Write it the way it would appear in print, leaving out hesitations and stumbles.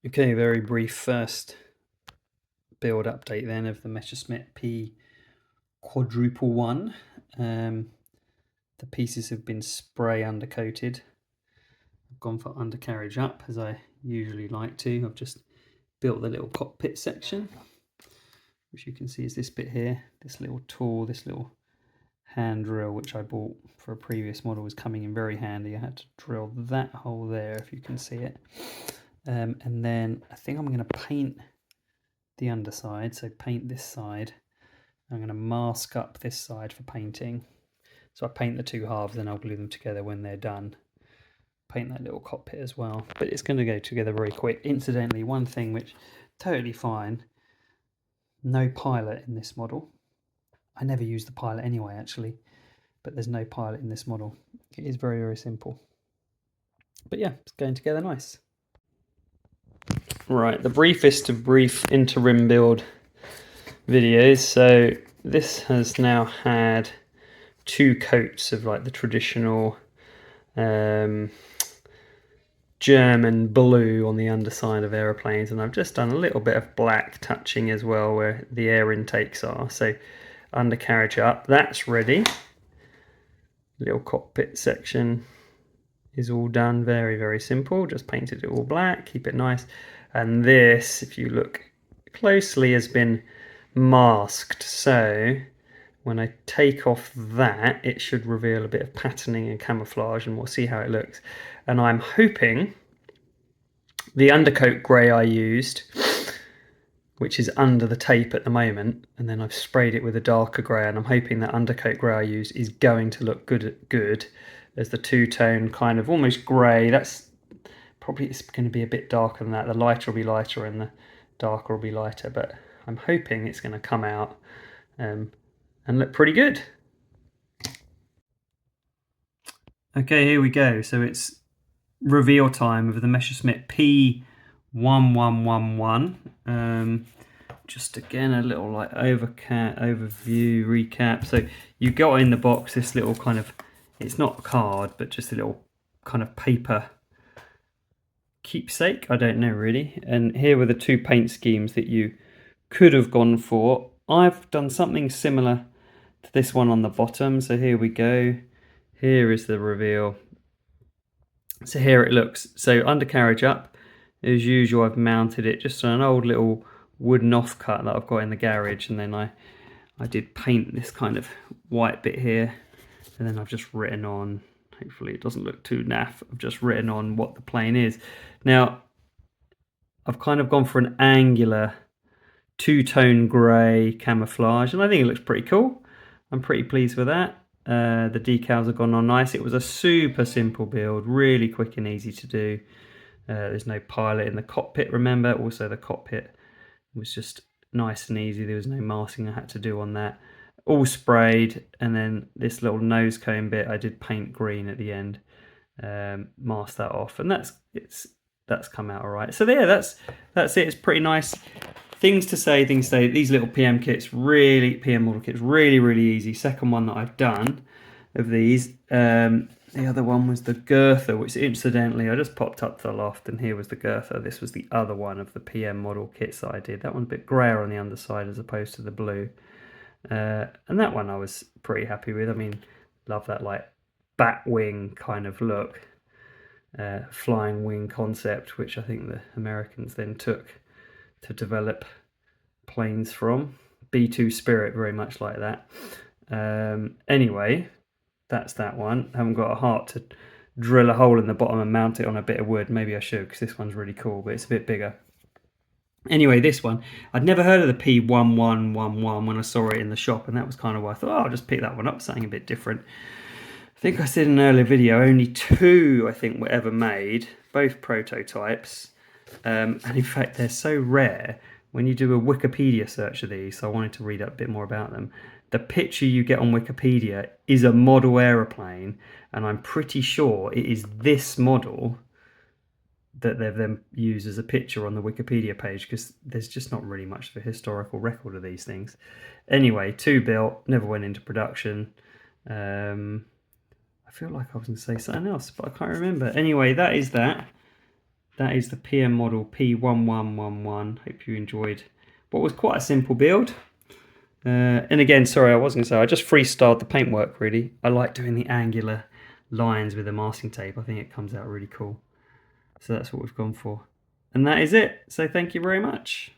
Okay, very brief first build update then of the Messerschmidt P.1111. The pieces have been spray undercoated. I've gone for undercarriage up as I usually like to. I've just built the little cockpit section, which you can see is this bit here. This little tool, this little hand drill, which I bought for a previous model, was coming in very handy. I had to drill that hole there, if you can see it. And then I think I'm going to paint the underside, so paint this side. I'm going to mask up this side for painting. So I paint the two halves, then I'll glue them together when they're done. Paint that little cockpit as well, but it's going to go together very quick. Incidentally, one thing which totally fine, no pilot in this model. I never use the pilot anyway actually, but there's no pilot in this model. It is very, very simple. But yeah, it's going together nice. Right, the briefest of brief interim build videos. So this has now had 2 coats of like the traditional German blue on the underside of aeroplanes, and I've just done a little bit of black touching as well where the air intakes are. So undercarriage up, that's ready. Little cockpit section is all done, very, very simple. Just painted it all black, keep it nice. And this, if you look closely, has been masked. So when I take off that, it should reveal a bit of patterning and camouflage, and we'll see how it looks. And I'm hoping the undercoat grey I used, which is under the tape at the moment, and then I've sprayed it with a darker grey, and I'm hoping that undercoat grey I used is going to look good as the two-tone kind of almost grey. That's probably, it's going to be a bit darker than that. The lighter will be lighter and the darker will be lighter, but I'm hoping it's going to come out and look pretty good. Okay, here we go. So it's reveal time of the Messerschmitt P1111. Just again a little like overview recap. So you got in the box this little kind of, it's not a card but just a little kind of paper keepsake, I don't know really. And here were the 2 paint schemes that you could have gone for. I've done something similar to this one on the bottom. So here we go. Here is the reveal. So here it looks. So undercarriage up, as usual. I've mounted it just on an old little wooden offcut that I've got in the garage, and then I did paint this kind of white bit here, and then I've just written on, hopefully it doesn't look too naff, I've just written on what the plane is. Now I've kind of gone for an angular 2-tone grey camouflage, and I think it looks pretty cool. I'm pretty pleased with that. The decals have gone on nice. It was a super simple build, really quick and easy to do. There's no pilot in the cockpit, remember. Also the cockpit was just nice and easy. There was no masking I had to do on that. All sprayed, and then this little nose cone bit I did paint green at the end. Mask that off, and that's come out all right. So yeah, that's it. It's pretty nice. Things to say, these little PM model kits, really easy. Second one that I've done of these. The other one was the girther, which incidentally I just popped up to the loft, and here was the girther. This was the other one of the PM model kits that I did. That one's a bit grayer on the underside as opposed to the blue. And that one I was pretty happy with. I mean, love that like bat wing kind of look, flying wing concept, which I think the Americans then took to develop planes from. B-2 Spirit, very much like that. Anyway, that's that one. I haven't got a heart to drill a hole in the bottom and mount it on a bit of wood. Maybe I should, because this one's really cool, but it's a bit bigger. Anyway, this one, I'd never heard of the P1111 when I saw it in the shop, and that was kind of why I thought, oh, I'll just pick that one up, something a bit different. I think I said in an earlier video, only 2, I think, were ever made, both prototypes. And in fact, they're so rare, when you do a Wikipedia search of these, so I wanted to read up a bit more about them, the picture you get on Wikipedia is a model aeroplane, and I'm pretty sure it is this model that they've then used as a picture on the Wikipedia page, because there's just not really much of a historical record of these things. Anyway, 2 built, never went into production. I feel like I was going to say something else, but I can't remember. Anyway, that is that. that is the PM model P1111. Hope you enjoyed what was quite a simple build. And again, sorry, I was going to say, I just freestyled the paintwork really. I like doing the angular lines with the masking tape. I think it comes out really cool. So that's what we've gone for. And that is it. So thank you very much.